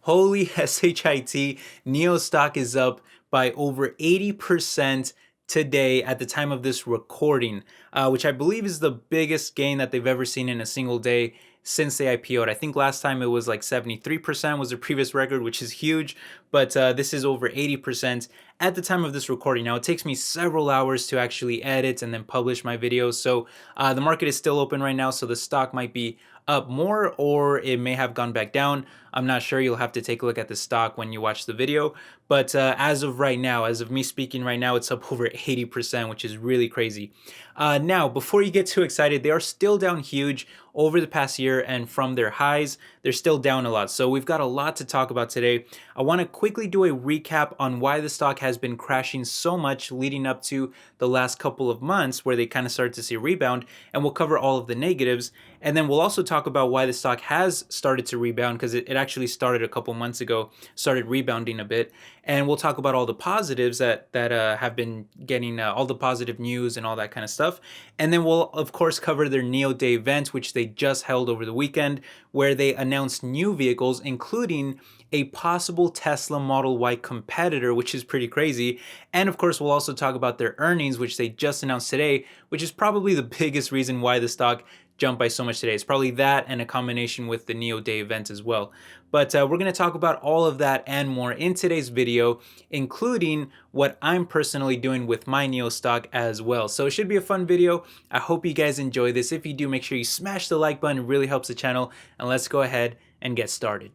Holy shit, NIO stock is up by over 80% today at the time of this recording, which I believe is the biggest gain that they've ever seen in a single day since they IPO'd. I think last time it was like 73% was the previous record, which is huge, but this is over 80% at the time of this recording. Now, it takes me several hours to actually edit and then publish my videos, so the market is still open right now, so the stock might be up more or it may have gone back down. I'm not sure. You'll have to take a look at the stock when you watch the video. But as of right now, as of me speaking right now, it's up over 80%, which is really crazy. Now, before you get too excited, they are still down huge over the past year, and from their highs, they're still down a lot. So we've got a lot to talk about today. I want to quickly do a recap on why the stock has been crashing so much leading up to the last couple of months where they kind of started to see a rebound, and we'll cover all of the negatives. And then we'll also talk about why the stock has started to rebound, because it actually started a couple months ago, started rebounding a bit. And we'll talk about all the positives that have been getting all the positive news and all that kind of stuff. And then we'll, of course, cover their NIO Day event, which they just held over the weekend, where they announced new vehicles, including a possible Tesla Model Y competitor, which is pretty crazy. And of course, we'll also talk about their earnings, which they just announced today, which is probably the biggest reason why the stock jumped by so much today. It's probably that and a combination with the NIO Day event as well. But we're going to talk about all of that and more in today's video, including what I'm personally doing with my NIO stock as well. So it should be a fun video. I hope you guys enjoy this. If you do, make sure you smash the like button. It really helps the channel. And let's go ahead and get started.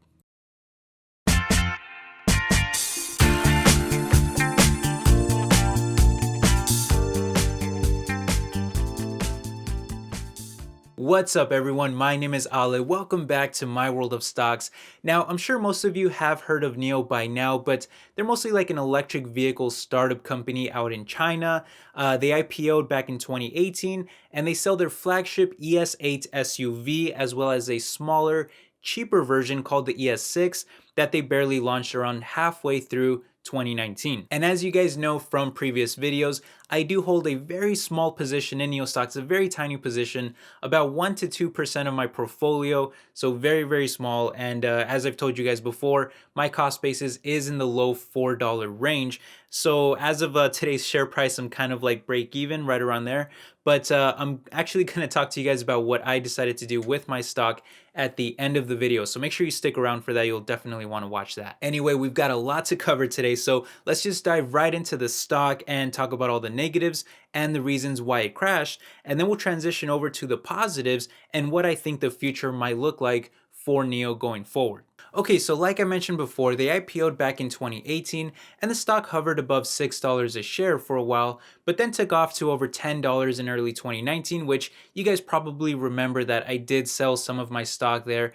What's up, everyone? My name is Ale. Welcome back to my world of stocks. Now, I'm sure most of you have heard of NIO by now, but they're mostly like an electric vehicle startup company out in China. They IPO'd back in 2018, and they sell their flagship ES8 SUV as well as a smaller, cheaper version called the ES6 that they barely launched around halfway through 2019. And as you guys know from previous videos, I do hold a very small position in NIO stocks, a very tiny position, about 1 to 2% of my portfolio, so very, very small. And as I've told you guys before, my cost basis is in the low $4 range. So as of today's share price, I'm kind of like break even, right around there. But I'm actually going to talk to you guys about what I decided to do with my stock at the end of the video. So make sure you stick around for that. You'll definitely want to watch that. Anyway, we've got a lot to cover today, so let's just dive right into the stock and talk about all the negatives and the reasons why it crashed. And then we'll transition over to the positives and what I think the future might look like for NIO going forward. Okay, so like I mentioned before, they IPO'd back in 2018 and the stock hovered above $6 a share for a while, but then took off to over $10 in early 2019, which you guys probably remember that I did sell some of my stock there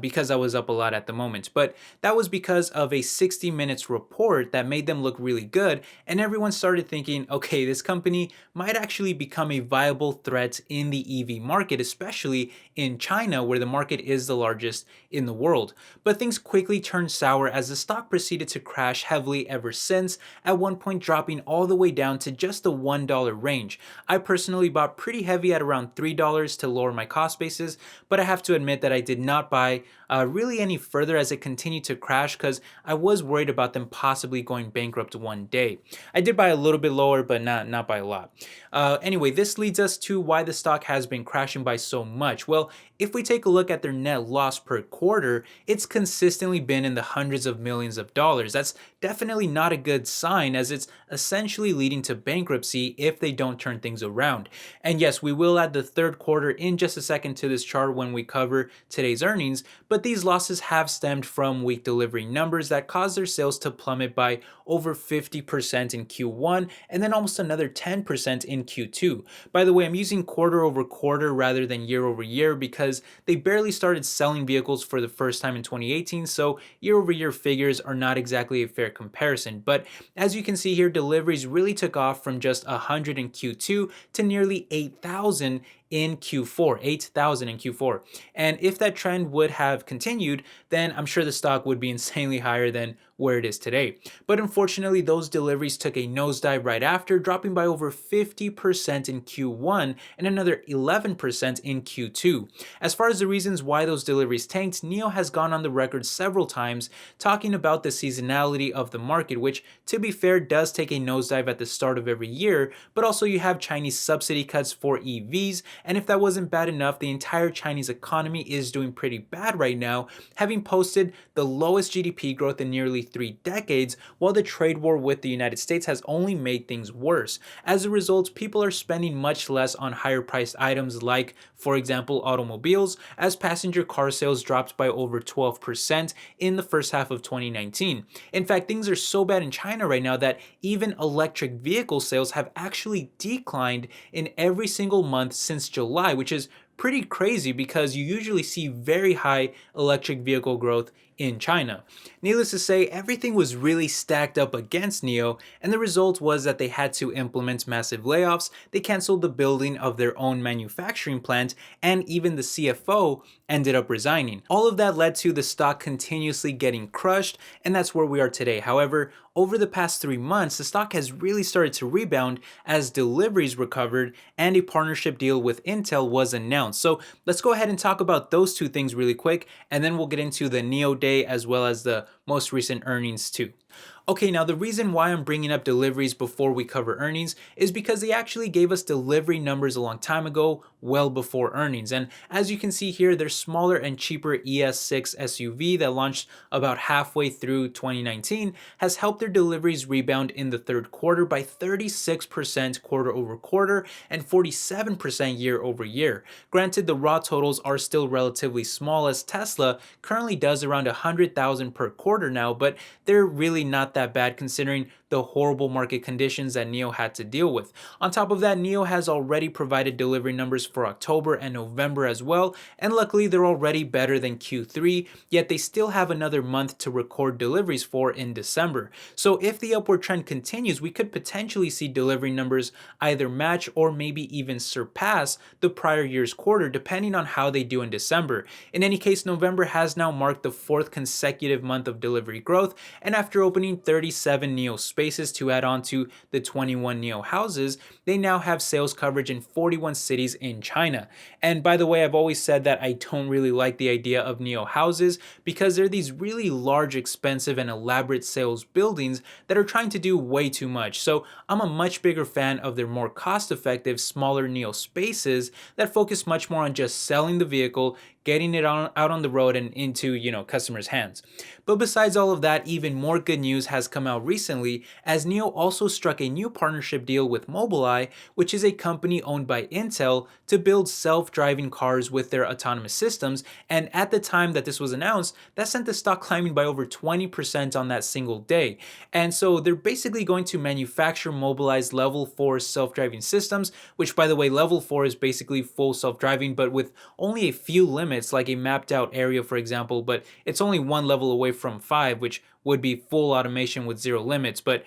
because I was up a lot at the moment. But that was because of a 60 Minutes report that made them look really good, and everyone started thinking, okay, this company might actually become a viable threat in the EV market, especially in China, where the market is the largest in the world. But things quickly turned sour as the stock proceeded to crash heavily ever since, at one point dropping all the way down to just the $1 range. I personally bought pretty heavy at around $3 to lower my cost basis, but I have to admit that I did not buy really any further as it continued to crash because I was worried about them possibly going bankrupt one day. I did buy a little bit lower, but not by a lot. Anyway, this leads us to why the stock has been crashing by so much. Well, if we take a look at their net loss per quarter, it's consistently been in the hundreds of millions of dollars. That's definitely not a good sign, as it's essentially leading to bankruptcy if they don't turn things around. And yes, we will add the third quarter in just a second to this chart when we cover today's earnings, but these losses have stemmed from weak delivery numbers that caused their sales to plummet by over 50% in Q1 and then almost another 10% in Q2. By the way, I'm using quarter over quarter rather than year over year because they barely started selling vehicles for the first time in 2018, so year over year figures are not exactly a fair comparison. But as you can see here, deliveries really took off from just 100 in Q2 to nearly 8,000 in Q4, 8,000 in Q4. And if that trend would have continued, then I'm sure the stock would be insanely higher than where it is today. But unfortunately, those deliveries took a nosedive right after, dropping by over 50% in Q1 and another 11% in Q2. As far as the reasons why those deliveries tanked, NIO has gone on the record several times talking about the seasonality of the market, which, to be fair, does take a nosedive at the start of every year, but also you have Chinese subsidy cuts for EVs, and if that wasn't bad enough, the entire Chinese economy is doing pretty bad right now, having posted the lowest GDP growth in nearly 3 decades, while the trade war with the United States has only made things worse. As a result, people are spending much less on higher priced items like, for example, automobiles, as passenger car sales dropped by over 12% in the first half of 2019. In fact, things are so bad in China right now that even electric vehicle sales have actually declined in every single month since July, which is pretty crazy because you usually see very high electric vehicle growth in China. Needless to say, everything was really stacked up against NIO, and the result was that they had to implement massive layoffs, they canceled the building of their own manufacturing plant, and even the CFO ended up resigning. All of that led to the stock continuously getting crushed, and that's where we are today. However, over the past 3 months, the stock has really started to rebound as deliveries recovered and a partnership deal with Intel was announced. So let's go ahead and talk about those two things really quick, and then we'll get into the NIO day as well as the most recent earnings too. Okay, now the reason why I'm bringing up deliveries before we cover earnings is because they actually gave us delivery numbers a long time ago, well before earnings. And as you can see here, their smaller and cheaper ES6 SUV that launched about halfway through 2019 has helped their deliveries rebound in the third quarter by 36% quarter over quarter and 47% year over year. Granted, the raw totals are still relatively small as Tesla currently does around 100,000 per quarter now, but they're really not that bad considering the horrible market conditions that NIO had to deal with. On top of that, NIO has already provided delivery numbers for October and November as well, and luckily they're already better than Q3, yet they still have another month to record deliveries for in December. So if the upward trend continues, we could potentially see delivery numbers either match or maybe even surpass the prior year's quarter, depending on how they do in December. In any case, November has now marked the 4th consecutive month of delivery growth, and after opening 37 NIO spaces to add on to the 21 NIO houses, they now have sales coverage in 41 cities in China. And by the way, I've always said that I don't really like the idea of NIO houses because they're these really large, expensive, and elaborate sales buildings that are trying to do way too much. So I'm a much bigger fan of their more cost-effective, smaller NIO spaces that focus much more on just selling the vehicle, getting it out on the road and into, customers' hands. But besides all of that, even more good news has come out recently as NIO also struck a new partnership deal with Mobileye, which is a company owned by Intel, to build self-driving cars with their autonomous systems. And at the time that this was announced, that sent the stock climbing by over 20% on that single day. And so they're basically going to manufacture Mobileye's level 4 self-driving systems, which, by the way, level 4 is basically full self-driving, but with only a few limits, like a mapped out area, for example, but it's only one level away from 5, which would be full automation with zero limits. But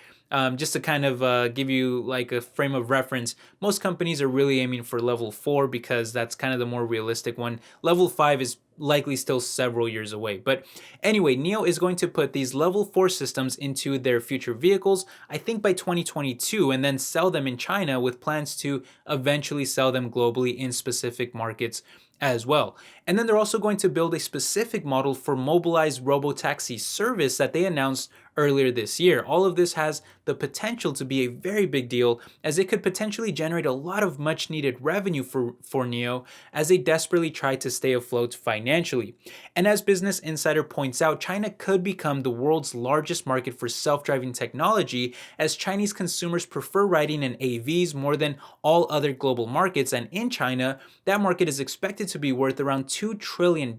just to kind of give you like a frame of reference, most companies are really aiming for level 4 because that's kind of the more realistic one. Level 5 is likely still several years away. But anyway, NIO is going to put these level 4 systems into their future vehicles, I think by 2022, and then sell them in China with plans to eventually sell them globally in specific markets as well. And then they're also going to build a specific model for Mobileye's robotaxi service that they announced earlier this year. All of this has the potential to be a very big deal as it could potentially generate a lot of much needed revenue for NIO as they desperately try to stay afloat financially. And as Business Insider points out, China could become the world's largest market for self-driving technology as Chinese consumers prefer riding in AVs more than all other global markets, and in China, that market is expected to be worth around $2 trillion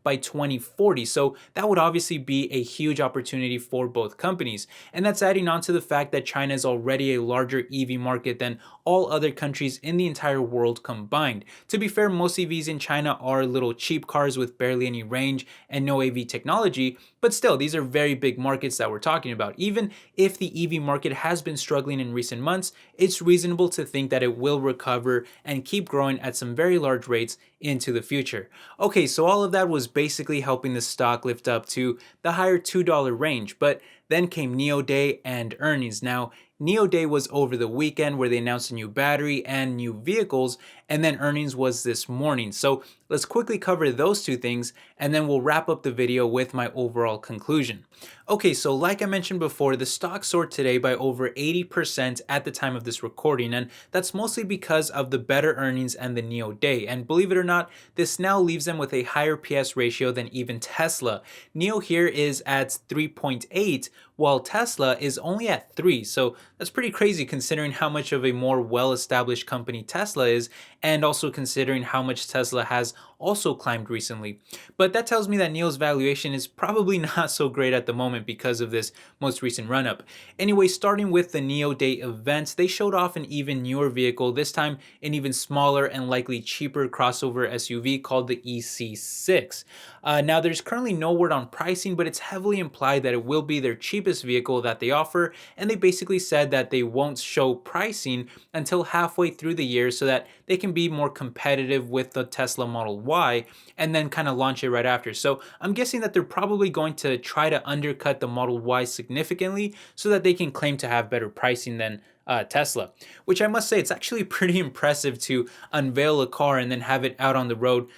by 2040. So that would obviously be a huge opportunity for both companies. And that's adding on to the fact that China is already a larger EV market than all other countries in the entire world combined. To be fair, most EVs in China are little cheap cars with barely any range and no AV technology, but still, these are very big markets that we're talking about. Even if the EV market has been struggling in recent months, it's reasonable to think that it will recover and keep growing at some very large rates into the future. Okay, so all of that was basically helping the stock lift up to the higher $2 range, but then came NIO Day and earnings. Now, NIO Day was over the weekend where they announced a new battery and new vehicles, and then earnings was this morning. So let's quickly cover those two things, and then we'll wrap up the video with my overall conclusion. Okay, so like I mentioned before, the stock soared today by over 80% at the time of this recording, and that's mostly because of the better earnings and the NIO Day. And believe it or not, this now leaves them with a higher PS ratio than even Tesla. NIO here is at 3.8, while Tesla is only at 3. So that's pretty crazy considering how much of a more well-established company Tesla is, and also considering how much Tesla has also climbed recently. But that tells me that NIO's valuation is probably not so great at the moment because of this most recent run-up. Anyway, starting with the NIO Day event, they showed off an even newer vehicle, this time an even smaller and likely cheaper crossover SUV called the EC6. Now, there's currently no word on pricing, but it's heavily implied that it will be their cheapest vehicle that they offer, and they basically said that they won't show pricing until halfway through the year so that they can be more competitive with the Tesla Model Y and then kind of launch it right after. So I'm guessing that they're probably going to try to undercut the Model Y significantly so that they can claim to have better pricing than Tesla, which I must say, it's actually pretty impressive to unveil a car and then have it out on the road,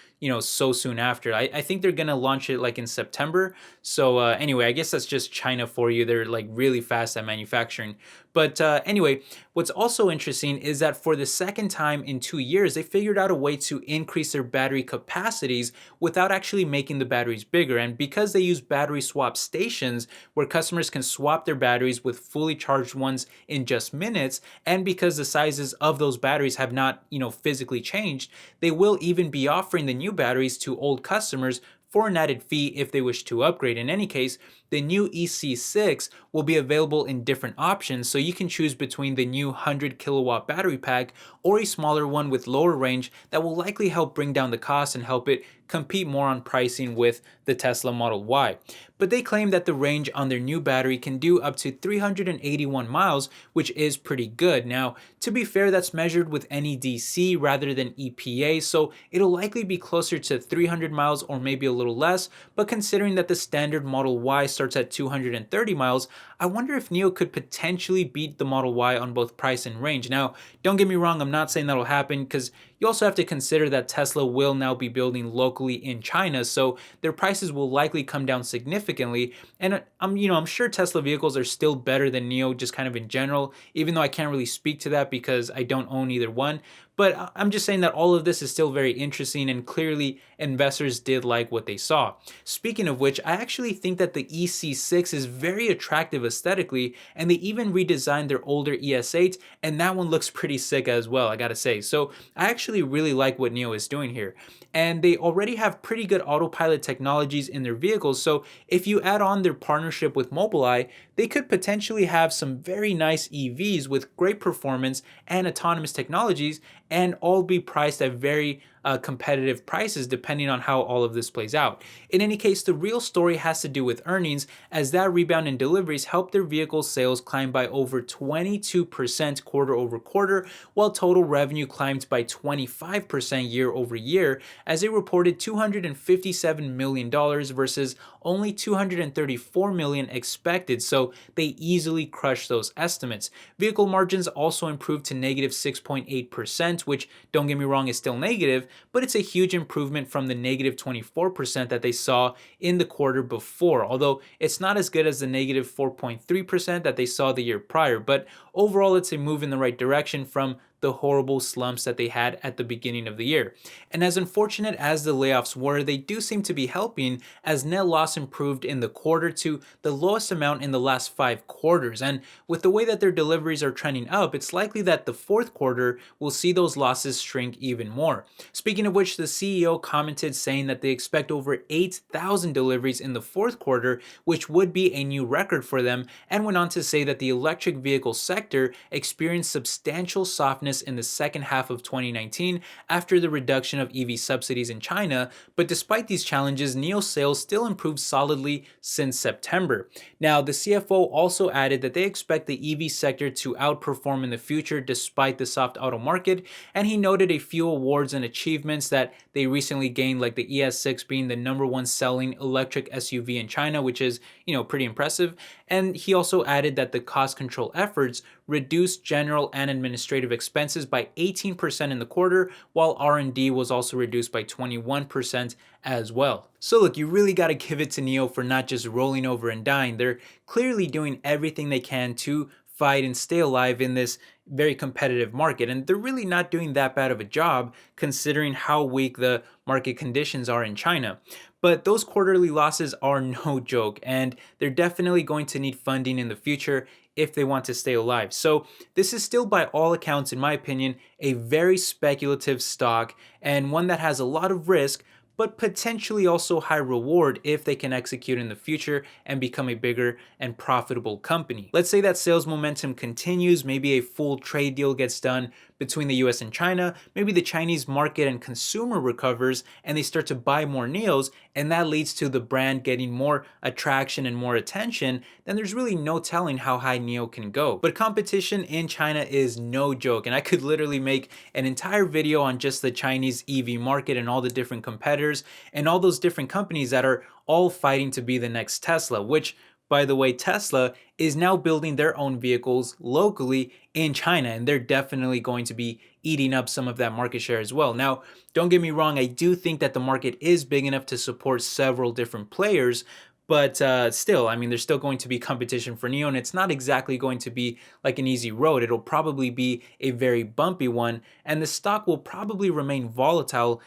so soon after. I think they're gonna launch it like in September. So anyway, I guess that's just China for you. They're like really fast at manufacturing. But anyway, what's also interesting is that for the second time in 2 years, they figured out a way to increase their battery capacities without actually making the batteries bigger. And because they use battery swap stations where customers can swap their batteries with fully charged ones in just minutes, and because the sizes of those batteries have not, physically changed, they will even be offering the new batteries to old customers for an added fee if they wish to upgrade. In any case, the new EC6 will be available in different options, so you can choose between the new 100 kilowatt battery pack or a smaller one with lower range that will likely help bring down the cost and help it compete more on pricing with the Tesla Model Y. But they claim that the range on their new battery can do up to 381 miles, which is pretty good. Now, to be fair, that's measured with NEDC rather than EPA, so it'll likely be closer to 300 miles or maybe a little less, but considering that the standard Model Y starts at 230 miles, I wonder if NIO could potentially beat the Model Y on both price and range. Now, don't get me wrong, I'm not saying that'll happen because you also have to consider that Tesla will now be building locally in China, so their prices will likely come down significantly. And I'm sure Tesla vehicles are still better than NIO just kind of in general, even though I can't really speak to that because I don't own either one. But I'm just saying that all of this is still very interesting, and clearly investors did like what they saw. Speaking of which, I actually think that the EC6 is very attractive aesthetically, and they even redesigned their older ES8, and that one looks pretty sick as well, I gotta say. So I actually really like what NIO is doing here. And they already have pretty good autopilot technologies in their vehicles, so if you add on their partnership with Mobileye, they could potentially have some very nice EVs with great performance and autonomous technologies, and all be priced at very competitive prices depending on how all of this plays out. In any case, the real story has to do with earnings, as that rebound in deliveries helped their vehicle sales climb by over 22% quarter over quarter, while total revenue climbed by 25% year over year, as they reported $257 million versus only $234 million expected, so they easily crushed those estimates. Vehicle margins also improved to negative 6.8%, which, don't get me wrong, is still negative, but it's a huge improvement from the negative 24% that they saw in the quarter before, although it's not as good as the negative 4.3% that they saw the year prior. But overall, it's a move in the right direction from the horrible slumps that they had at the beginning of the year. And as unfortunate as the layoffs were, they do seem to be helping, as net loss improved in the quarter to the lowest amount in the last 5 quarters. And with the way that their deliveries are trending up, it's likely that the fourth quarter will see those losses shrink even more. Speaking of which, the CEO commented saying that they expect over 8,000 deliveries in the fourth quarter, which would be a new record for them, and went on to say that the electric vehicle sector experienced substantial softness in the second half of 2019 after the reduction of EV subsidies in China. But despite these challenges, NIO sales still improved solidly since September. Now, the CFO also added that they expect the EV sector to outperform in the future despite the soft auto market, and he noted a few awards and achievements that they recently gained, like the ES6 being the #1 selling electric SUV in China, which is, pretty impressive. And he also added that the cost control efforts reduced general and administrative expenses by 18% in the quarter, while R&D was also reduced by 21% as well. So look, you really got to give it to NIO for not just rolling over and dying. They're clearly doing everything they can to fight and stay alive in this very competitive market, and they're really not doing that bad of a job considering how weak the market conditions are in China. But those quarterly losses are no joke, and they're definitely going to need funding in the future if they want to stay alive. So this is still, by all accounts, in my opinion, a very speculative stock, and one that has a lot of risk, but potentially also high reward if they can execute in the future and become a bigger and profitable company. Let's say that sales momentum continues, maybe a full trade deal gets done between the US and China, maybe the Chinese market and consumer recovers and they start to buy more NIOs, and that leads to the brand getting more attraction and more attention, then there's really no telling how high NIO can go. But competition in China is no joke, and I could literally make an entire video on just the Chinese EV market and all the different competitors and all those different companies that are all fighting to be the next Tesla, which, by the way, Tesla is now building their own vehicles locally in China, and they're definitely going to be eating up some of that market share as well. Now, don't get me wrong, I do think that the market is big enough to support several different players, but still, I mean, there's still going to be competition for NIO, and it's not exactly going to be like an easy road. It'll probably be a very bumpy one, and the stock will probably remain volatile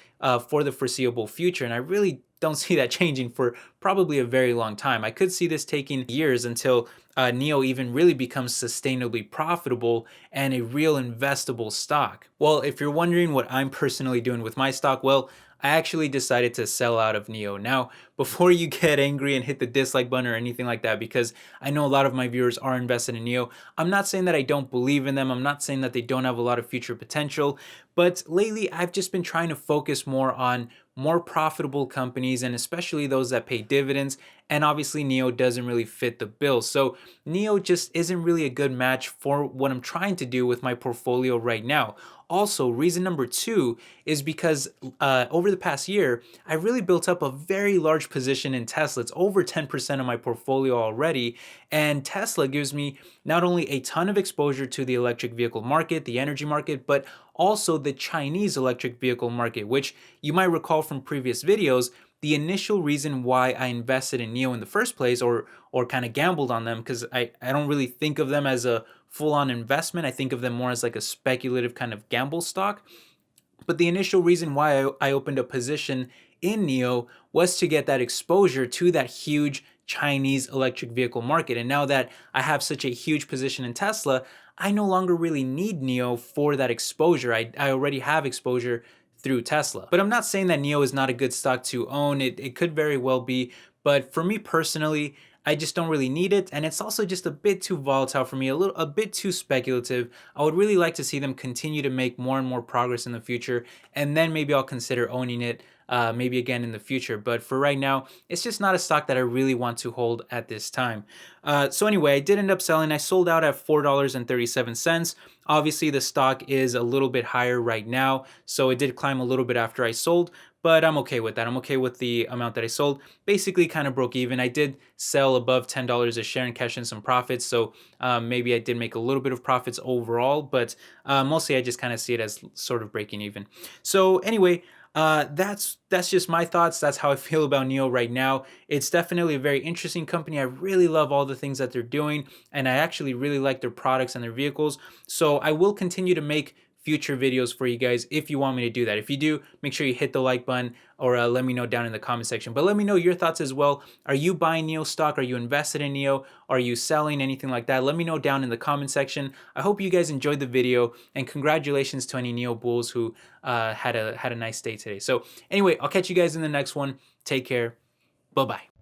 for the foreseeable future, and I really don't see that changing for probably a very long time. I could see this taking years until NIO even really becomes sustainably profitable and a real investable stock. Well, if you're wondering what I'm personally doing with my stock, well, I actually decided to sell out of NIO. Now, before you get angry and hit the dislike button or anything like that, because I know a lot of my viewers are invested in NIO, I'm not saying that I don't believe in them. I'm not saying that they don't have a lot of future potential, but lately I've just been trying to focus more on more profitable companies, and especially those that pay dividends. And obviously NIO doesn't really fit the bill. So NIO just isn't really a good match for what I'm trying to do with my portfolio right now. Also, reason number 2 is because over the past year, I really built up a very large position in Tesla. It's over 10% of my portfolio already. And Tesla gives me not only a ton of exposure to the electric vehicle market, the energy market, but also the Chinese electric vehicle market, which you might recall from previous videos. The initial reason why I invested in NIO in the first place, or kind of gambled on them, because I don't really think of them as a full-on investment. I think of them more as like a speculative kind of gamble stock. But the initial reason why I opened a position in NIO was to get that exposure to that huge Chinese electric vehicle market. And now that I have such a huge position in Tesla, I no longer really need NIO for that exposure. I already have exposure through Tesla. But I'm not saying that NIO is not a good stock to own. It could very well be. But for me personally, I just don't really need it, and it's also just a bit too volatile for me, a bit too speculative. I would really like to see them continue to make more and more progress in the future, and then maybe I'll consider owning it maybe again in the future. But for right now, it's just not a stock that I really want to hold at this time. So anyway, I did end up selling. I sold out at $4.37. Obviously, the stock is a little bit higher right now, so it did climb a little bit after I sold, but I'm okay with that. I'm okay with the amount that I sold. Basically kind of broke even. I did sell above $10 a share and cash in some profits, so maybe I did make a little bit of profits overall, but mostly I just kind of see it as sort of breaking even. So anyway, that's just my thoughts. That's how I feel about NIO right now. It's definitely a very interesting company. I really love all the things that they're doing, and I actually really like their products and their vehicles. So I will continue to make future videos for you guys if you want me to do that. If you do, make sure you hit the like button or let me know down in the comment section. But let me know your thoughts as well. Are you buying NIO stock? Are you invested in NIO? Are you selling? Anything like that? Let me know down in the comment section. I hope you guys enjoyed the video, and congratulations to any NIO bulls who had a nice day today. So anyway, I'll catch you guys in the next one. Take care. Bye-bye.